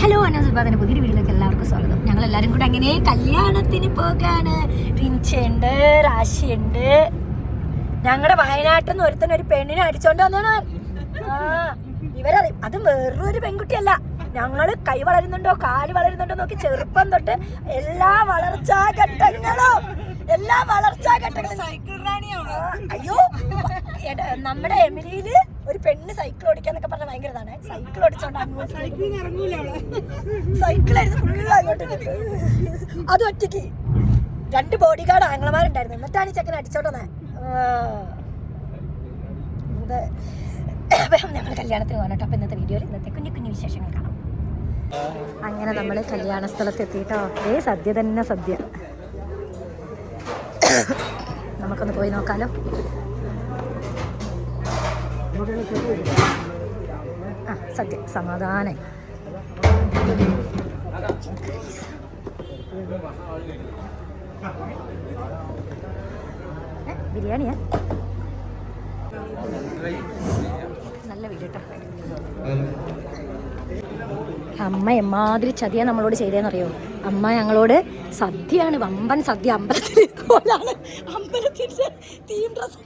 Hello അനൗസ്ബാദിന്റെ പുതിയൊരു വീഡിയോയിലേക്ക് എല്ലാവർക്കും സ്വാഗതം. ഞങ്ങളെല്ലാവരും കൂടെ അങ്ങനെ കല്യാണത്തിന് പോകാണ്. റിൻചയുണ്ട്, റാഷിയുണ്ട്. ഞങ്ങളുടെ വയനാട്ടിൽ നിന്ന് ഒരുത്തൻ ഒരു പെണ്ണിനെ അടിച്ചോണ്ട് വന്നാണ്. ഇവരറിയും അത് വേറൊരു പെൺകുട്ടിയല്ല. ഞങ്ങള് കൈ വളരുന്നുണ്ടോ കാല് വളരുന്നുണ്ടോ നോക്കി ചെറുപ്പം തൊട്ട് എല്ലാ വളർച്ചാഘട്ടങ്ങളും അയ്യോ നമ്മുടെ എമിലിയില് ഒരു പെണ്ണ് സൈക്കിൾ ഓടിക്കാന്നൊക്കെ പറഞ്ഞ ഭയങ്കര ഇതാണ്. സൈക്കിൾ ഓടിച്ചോണ്ട് സൈക്കിളായിരുന്നു ഫുള്ള് അങ്ങോട്ട്. അത് ഒറ്റയ്ക്ക് 2 ബോഡി ഗാർഡ് ആംഗ്ലമാരുണ്ടായിരുന്നു. എന്നിട്ടാണ് ഈ ചെക്കൻ അടിച്ചോണ്ട് വന്നേ. ഞങ്ങൾ കല്യാണത്തിന് പോകണം കേട്ടോ. അപ്പൊ ഇന്നത്തെ വീഡിയോയിൽ ഇന്നത്തെ കുഞ്ഞു കുഞ്ഞു വിശേഷങ്ങൾ കാണാം. അങ്ങനെ നമ്മൾ കല്യാണ സ്ഥലത്ത് എത്തിയിട്ടോ. സദ്യ തന്നെ സദ്യ. നമുക്കൊന്ന് പോയി നോക്കാലോ. സദ്യ സമാധാനം. ബിരിയാണിയാ നല്ല വീഡിയോ കേട്ടോ. അമ്മ എമ്മാതിരി ചതിയാ നമ്മളോട് ചെയ്തേന്നറിയോ? അമ്മ ഞങ്ങളോട് സദ്യയാണ്, വമ്പൻ സദ്യ. അമ്പലത്തിന്റെ തീം ഡ്രസ്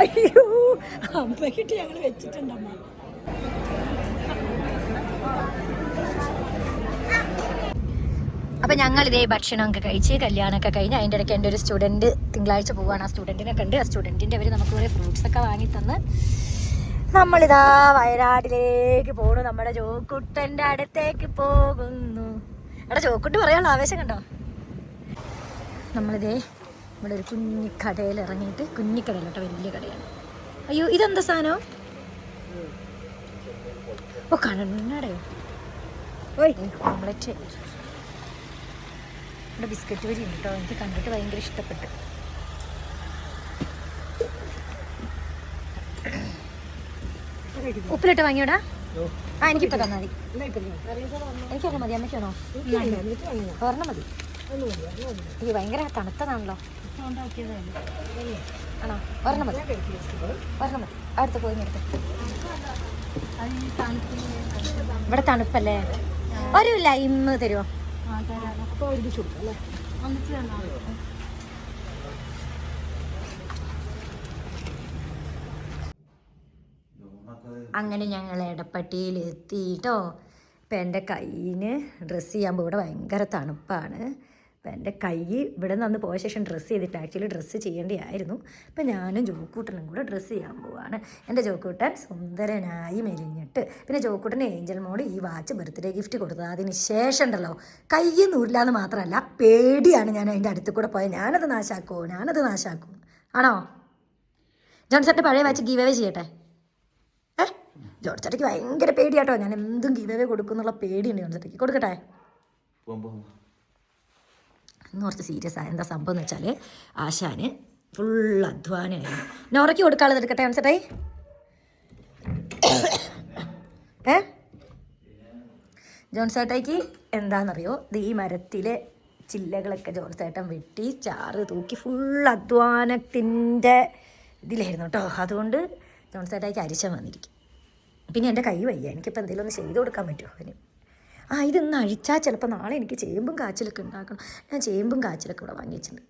അയ്യോ അമ്മക്കിട്ട് ഞങ്ങൾ വെച്ചിട്ടുണ്ടമ്മ. അപ്പം ഞങ്ങൾ ഇതേ ഭക്ഷണമൊക്കെ കഴിച്ച് കല്യാണമൊക്കെ കഴിഞ്ഞ് അതിൻ്റെ ഇടയ്ക്ക് എൻ്റെ ഒരു സ്റ്റുഡൻറ്റ് തിങ്കളാഴ്ച പോവുകയാണ്. ആ സ്റ്റുഡൻറ്റിനെ കണ്ട് ആ സ്റ്റുഡൻറ്റിൻ്റെ അവർ നമുക്ക് കുറേ ഫ്രൂട്ട്സൊക്കെ വാങ്ങി തന്ന് നമ്മളിതാ വയനാട്ടിലേക്ക് പോണു. നമ്മുടെ ജോക്കുട്ടൻ്റെ അടുത്തേക്ക് പോകുന്നു. എടാ ജോക്കുട്ട് പറയാനുള്ള ആവേശം കണ്ടോ. നമ്മളിതേ ഇവിടെ ഒരു കുഞ്ഞിക്കടയിൽ ഇറങ്ങിയിട്ട്, കുഞ്ഞിക്കടയിൽ കേട്ടോ, വലിയ കടയാണ്. അയ്യോ ഇതെന്താ സാധനം? ഓ കണ്ണടയോ? ഓയ് ഓംലെറ്റ്. ഇവിടെ ബിസ്ക്കറ്റ് വരി ഉണ്ട് കേട്ടോ. എനിക്ക് കണ്ടിട്ട് ഭയങ്കര ഇഷ്ടപ്പെട്ടു. ഉപ്പിലിട്ട് വാങ്ങിയോടാ? എനിക്കിപ്പോൾ തന്നാൽ മതി. എനിക്കൊരെണ്ണം മതി. അമ്മയ്ക്കാണോ? ഒരെണ്ണം മതി. ഈ ഭയങ്കര തണുത്തതാണല്ലോ. ആണോ? ഒരെണ്ണം മതി. ഒരെണ്ണം മതി. അടുത്ത് പോയി എടുത്ത്. ഇവിടെ തണുപ്പല്ലേ? ഒരു ലൈമ് തരുമോ? അങ്ങനെ ഞങ്ങൾ എടപ്പട്ടിയിൽ എത്തിയിട്ടോ. ഇപ്പം എൻ്റെ കയ്യിന് ഡ്രസ്സ് ചെയ്യാൻ ഇവിടെ ഭയങ്കര തണുപ്പാണ്. അപ്പം എൻ്റെ കൈ ഇവിടെ നിന്ന് പോയ ശേഷം ഡ്രസ്സ് ചെയ്തിട്ട് ആക്ച്വലി ഡ്രസ്സ് ചെയ്യേണ്ടിയായിരുന്നു. അപ്പം ഞാനും ജോക്കൂട്ടനും കൂടെ ഡ്രസ്സ് ചെയ്യാൻ പോവാണ്. എൻ്റെ ജോക്കൂട്ടൻ സുന്ദരനായി മെലിഞ്ഞിട്ട്. പിന്നെ ജോക്കൂട്ടന് ഏഞ്ചൽ മോള് ഈ വാച്ച് ബർത്ത്ഡേ ഗിഫ്റ്റ് കൊടുത്തത്. അതിന് ശേഷം ഉണ്ടല്ലോ കൈ നൂരില്ലാന്ന് മാത്രമല്ല പേടിയാണ്. ഞാൻ അതിൻ്റെ അടുത്ത് കൂടെ പോയാൽ ഞാനത് നാശാക്കും. ആണോ? ജോൺസേട്ടൻ്റെ പഴയ വാച്ച് ഗീവ് അവേ ചെയ്യട്ടെ? ജോൺസേട്ടയ്ക്ക് ഭയങ്കര പേടിയാട്ടോ. ഞാൻ എന്തും ഗീവ് അവേ കൊടുക്കുന്നുള്ള പേടിയുണ്ട് ജോൺസേട്ടയ്ക്ക്. കൊടുക്കട്ടെ? ഇന്ന് കുറച്ച് സീരിയസ് ആയ എന്താ സംഭവം എന്ന് വെച്ചാൽ ആശാന് ഫുൾ അധ്വാനമായിരുന്നു. നോറയ്ക്ക് കൊടുക്കാനുള്ളത് എടുക്കട്ടെ ജോൺസേട്ടായി? ജോൺസേട്ടായിക്ക് എന്താണെന്നറിയോ? ഈ മരത്തിലെ ചില്ലകളൊക്കെ ജോൺസേട്ടൻ വെട്ടി ചാറ് തൂക്കി ഫുൾ അധ്വാനത്തിൻ്റെ ഇതിലായിരുന്നു കേട്ടോ. അതുകൊണ്ട് ജോൺസേട്ടായിക്ക് അരിശം വന്നിരിക്കും. പിന്നെ എൻ്റെ കൈ വയ്യ. എനിക്കിപ്പോൾ എന്തെങ്കിലും ഒന്ന് ചെയ്ത് കൊടുക്കാൻ പറ്റുമോ അവന്? ഇതൊന്ന് അഴിച്ചാൽ ചിലപ്പോൾ നാളെ എനിക്ക് ചേമ്പും കാച്ചിലൊക്കെ ഉണ്ടാക്കണം. ഞാൻ ചേമ്പും കാച്ചിലൊക്കെ ഇവിടെ വാങ്ങി വെച്ചിട്ടുണ്ട്.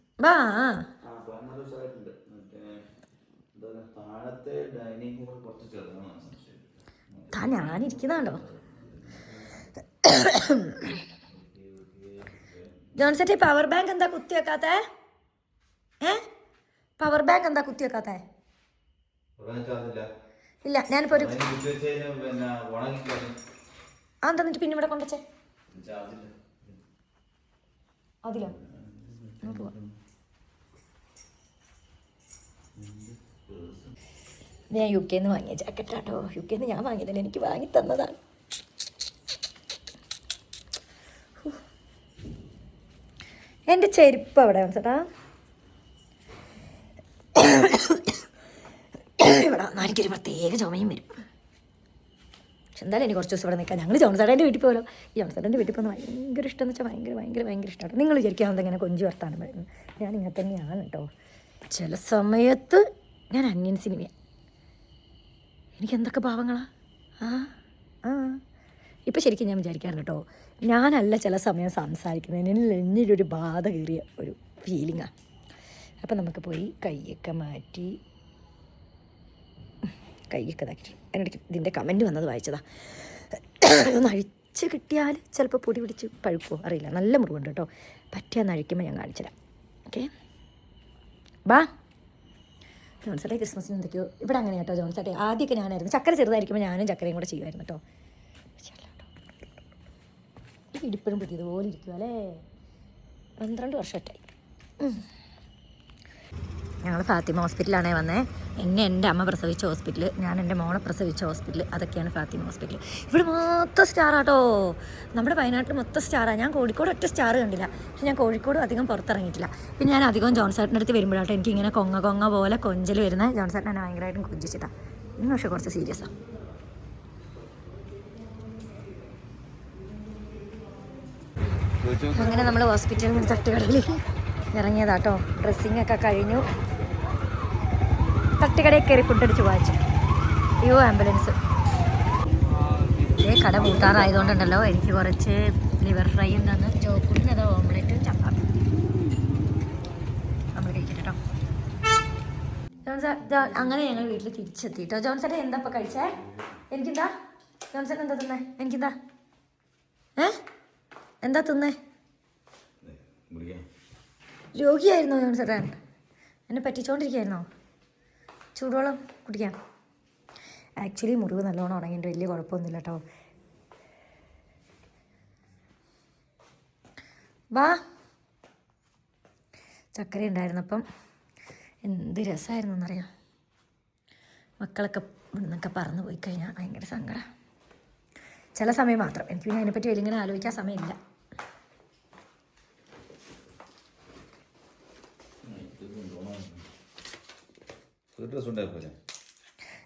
ഞാനിരിക്കുന്നതാണോ ജോൺസെറ്റ്? പവർ ബാങ്ക് എന്താ കുത്തി വെക്കാത്തേ? പവർ ബാങ്ക് എന്താ കുത്തി വെക്കാത്തേ? ഇല്ല ഞാനിപ്പോൾ ഒരു എന്നിട്ട് പിന്നെ ഇവിടെ കൊണ്ടുവച്ചേ അതിലോ? ഞാൻ UK നിന്ന് വാങ്ങിയ ജാക്കറ്റാട്ടോ. UK നിന്ന് ഞാൻ വാങ്ങിയതല്ല, എനിക്ക് വാങ്ങി തന്നതാണ്. എൻ്റെ ചെരുപ്പ് അവിടെ ചേട്ടാ. ഇവിടെ എനിക്കൊരു പ്രത്യേക ചുമയും വരും. പക്ഷെ എന്തായാലും എനിക്ക് കുറച്ച് ദിവസം ഇവിടെ നിൽക്കാം. ഞങ്ങൾ ജോൺസേട്ടൻ്റെ വീട്ടിൽ പോകലോ. ഈ ജോൺസേട്ടൻ്റെ വീട്ടിൽ പോകുന്നത് ഭയങ്കര ഇഷ്ടം എന്ന് വെച്ചാൽ ഭയങ്കര ഇഷ്ടമാണ്. നിങ്ങൾ വിചാരിക്കാവുന്നത് ഇങ്ങനെ കൊഞ്ച് വർത്താനം പറയുന്നത്. ഞാൻ ഇങ്ങനെ തന്നെയാണ് കേട്ടോ. ചില സമയത്ത് ഞാൻ അന്യൻ സിനിമയാണ്. എനിക്ക് എന്തൊക്കെ ഭാവങ്ങളാ. ആ ആ ഇപ്പം ശരിക്കും ഞാൻ വിചാരിക്കാറുണ്ട് കേട്ടോ, ഞാനല്ല ചില സമയം സംസാരിക്കുന്നതിന് എന്നിലൊരു ബാധ കയറിയ ഒരു ഫീലിങ്ങാണ്. അപ്പം നമുക്ക് പോയി കൈയൊക്കെ മാറ്റി കൈയൊക്കെ ഇതാക്കിയിട്ട് എന്നിടയ്ക്ക് ഇതിൻ്റെ കമൻറ്റ് വന്നത് വായിച്ചതാ. ഒന്ന് അഴിച്ച് കിട്ടിയാൽ ചിലപ്പോൾ പൊടി പിടിച്ച് പഴുക്കുമോ അറിയില്ല. നല്ല മുറിവുണ്ട് കേട്ടോ. പറ്റിയാന്ന് അഴിക്കുമ്പോൾ ഞാൻ കാണിച്ചുതരാം. ഓക്കെ ബാ. ജോൺസേട്ടെ ക്രിസ്മസിന് എന്തൊക്കെയോ ഇവിടെ അങ്ങനെ കേട്ടോ. ജോൺസേട്ടെ ആദ്യമൊക്കെ ഞാനായിരുന്നു, ചക്കര ചെറുതായിരിക്കുമ്പോൾ ഞാനും ചക്കരയും കൂടെ ചെയ്യുമായിരുന്നു കേട്ടോ. ഇടിപ്പോഴും പുതിയതുപോലെ ഇരിക്കും അല്ലേ. 12 വർഷമായിട്ടായി. ഞങ്ങൾ ഫാത്തിമ ഹോസ്പിറ്റലാണേ വന്നേ. എൻ്റെ അമ്മ പ്രസവിച്ച ഹോസ്പിറ്റൽ, ഞാൻ എൻ്റെ മോളെ പ്രസവിച്ച ഹോസ്പിറ്റൽ, അതൊക്കെയാണ് ഫാത്തിമ ഹോസ്പിറ്റൽ. ഇവിടെ മൊത്തം സ്റ്റാറാട്ടോ. നമ്മുടെ വയനാട്ടിൽ മൊത്തം സ്റ്റാറാണ്. ഞാൻ കോഴിക്കോട് ഒറ്റ സ്റ്റാർ കണ്ടില്ല. പക്ഷെ ഞാൻ കോഴിക്കോട് അധികം പുറത്തിറങ്ങിയിട്ടില്ല. പിന്നെ ഞാൻ അധികം ജോൺസേട്ടൻ്റെ അടുത്ത് വരുമ്പോഴാട്ടോ എനിക്കിങ്ങനെ കൊങ്ങ പോലെ കൊഞ്ചൽ വരുന്നത്. ജോൺസേട്ടൻ എന്നെ ഭയങ്കരമായിട്ടും കൊഞ്ചിച്ചിട്ടാണ്. ഇന്ന് പക്ഷേ കുറച്ച് സീരിയസാണ്. അങ്ങനെ നമ്മൾ ഹോസ്പിറ്റലിൽ നിന്ന് തട്ടുകടയിൽ ഇറങ്ങിയതാട്ടോ. ഡ്രസ്സിങ്ങൊക്കെ കഴിഞ്ഞു. തട്ടുകടയിൽ കയറി ഫുഡടിച്ച് വായിച്ചു. അയ്യോ ആംബുലൻസ്. കട പൂട്ടാറായതുകൊണ്ടുണ്ടല്ലോ എനിക്ക് കുറച്ച് ലിവർ ഫ്രൈയും തന്ന് ചോക്കുടിനതോ ഓംലെറ്റ് ചപ്പാത്തി നമ്മൾ കഴിക്കട്ടോ. അങ്ങനെ ഞങ്ങൾ വീട്ടിൽ തിരിച്ചെത്തി കേട്ടോ. ജോൺസേട്ടൻ എന്താ ഇപ്പം കഴിച്ചേ? എനിക്കെന്താ ജോൺസേട്ടൻ എന്താ തിന്നേ? എനിക്കെന്താ എന്താ തിന്നേ? രോഗിയായിരുന്നോ ജോൺസേട്ടൻ? എന്നെ പറ്റിച്ചോണ്ടിരിക്കുകയായിരുന്നോ? ചൂടുവെള്ളം കുടിക്കാം. ആക്ച്വലി മുറിവ് നല്ലോണം ഉണങ്ങിയിട്ട് വലിയ കുഴപ്പമൊന്നുമില്ല കേട്ടോ. വാ. ചക്കര ഉണ്ടായിരുന്നപ്പം എന്ത് രസമായിരുന്നു എന്നറിയാം. മക്കളൊക്കെ ഇവിടുന്നൊക്കെ പറന്ന് പോയി കഴിഞ്ഞാൽ ഭയങ്കര സങ്കടം. ചില സമയം മാത്രം. എനിക്ക് പിന്നെ അതിനെപ്പറ്റി വലിയ ഇങ്ങനെ ആലോചിക്കാൻ സമയമില്ല.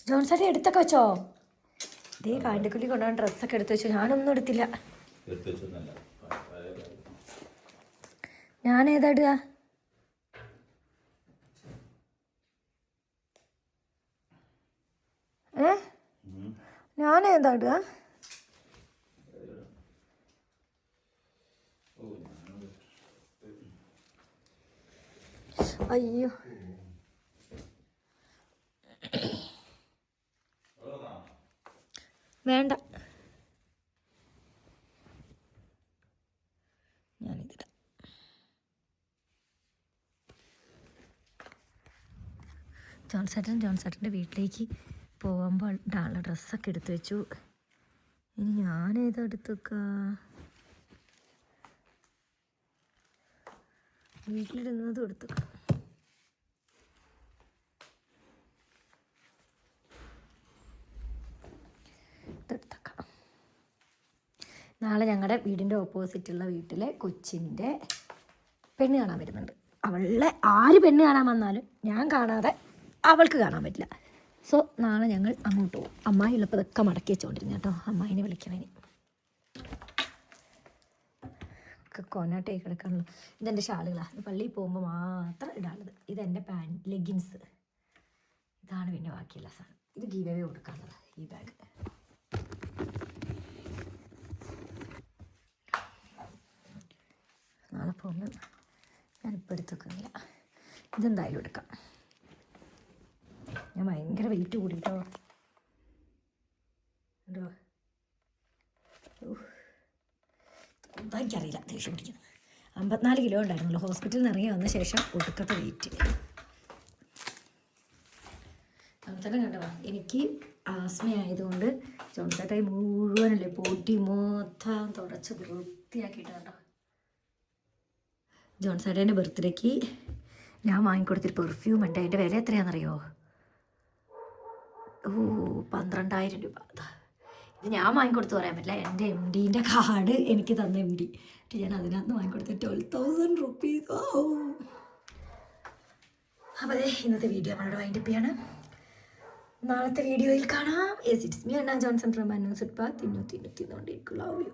ജോൺസേട്ടൻ എടുത്തൊക്കെ വെച്ചോ? ഇതേ കാണ്ടിക്കുള്ളി കൊണ്ടുപോകാൻ ഡ്രസ്സൊക്കെ എടുത്ത് വെച്ചു. ഞാനൊന്നും എടുത്തില്ല. ഞാനേതാ ഇടുക? ഞാനേതാ ഇടുക? അയ്യോ വേണ്ട, ഞാനിതിടാം. ജോൺസേട്ടൻ്റെ വീട്ടിലേക്ക് പോകുമ്പോൾ ഇടാനുള്ള ഡ്രസ്സൊക്കെ എടുത്തു വെച്ചു. ഇനി ഞാനേതാ എടുത്ത് വെക്കുക? വീട്ടിലിരുന്നതും എടുത്തു. നാളെ ഞങ്ങളുടെ വീടിൻ്റെ ഓപ്പോസിറ്റുള്ള വീട്ടിലെ കൊച്ചിൻ്റെ പെണ്ണ് കാണാൻ വരുന്നുണ്ട്. അവളെ ആര് പെണ്ണ് കാണാൻ വന്നാലും ഞാൻ കാണാതെ അവൾക്ക് കാണാൻ പറ്റില്ല. സോ നാളെ ഞങ്ങൾ അങ്ങോട്ട് പോകും. അമ്മായി ഉള്ളപ്പോൾ ഇതൊക്കെ മടക്കി വെച്ചുകൊണ്ടിരുന്നു കേട്ടോ. അമ്മായിനെ വിളിക്കണേ. കൊനാട്ടേ കിടക്കാനുള്ളൂ. ഇതെൻ്റെ ഷാളുകളാണ്. പള്ളിയിൽ പോകുമ്പോൾ മാത്രം ഇടാനുള്ളത്. ഇതെൻ്റെ പാൻറ് ലെഗിൻസ്. ഇതാണ് പിന്നെ ബാക്കിയുള്ള സാധനം. ഇത് ഗീവ് അവേ കൊടുക്കാനുള്ളത്. ഈ ബാഗ് നാളെ പോകുമ്പോൾ ഞാനിപ്പോൾ എടുത്തൊക്കുന്നില്ല. ഇതെന്തായാലും എടുക്കാം. ഞാൻ ഭയങ്കര വെയിറ്റ് കൂടിയിട്ടോ. ഉണ്ടോ? എന്താ എനിക്കറിയില്ല. ദേഷ്യം പിടിക്കുന്നു. 54 കിലോ ഉണ്ടായിരുന്നല്ലോ. ഹോസ്പിറ്റലിൽ നിന്ന് ഇറങ്ങി വന്ന ശേഷം ഒടുക്കത്തെ വെയിറ്റ്. ജോൺസേട്ടൻ കണ്ടോ, എനിക്ക് ആസ്മയായതുകൊണ്ട് ജോൺസേട്ടായി മുഴുവനല്ലേ പൊടി മൊത്തം തുടച്ച് വൃത്തിയാക്കിയിട്ട് കണ്ടോ. ജോൺസേട്ടൻ്റെ ബർത്ത്ഡേക്ക് ഞാൻ വാങ്ങിക്കൊടുത്തൊരു പെർഫ്യൂം ഉണ്ട്. അതിൻ്റെ വില എത്രയാണെന്നറിയോ? 12,000 രൂപ. ഇത് ഞാൻ വാങ്ങിക്കൊടുത്ത് പറയാൻ പറ്റില്ല. എൻ്റെ MDൻ്റെ കാർഡ് എനിക്ക് തന്ന MD ഞാൻ അതിനകത്ത് വാങ്ങിക്കൊടുത്ത 12,000 റുപ്പീസ്. അപ്പോൾ അതെ ഇന്നത്തെ വീഡിയോ നമ്മളുടെ വൈൻഡപ്പ് ചെയ്യാണ്. നാളത്തെ വീഡിയോയിൽ കാണാം. യെസ് ഇറ്റ്സ് മീ അണ്ണ ജോൺസൺ ഫ്രം അന്നൂസ്. തിന്നു തിന്നുകൊണ്ടിരിക്കും. Love you.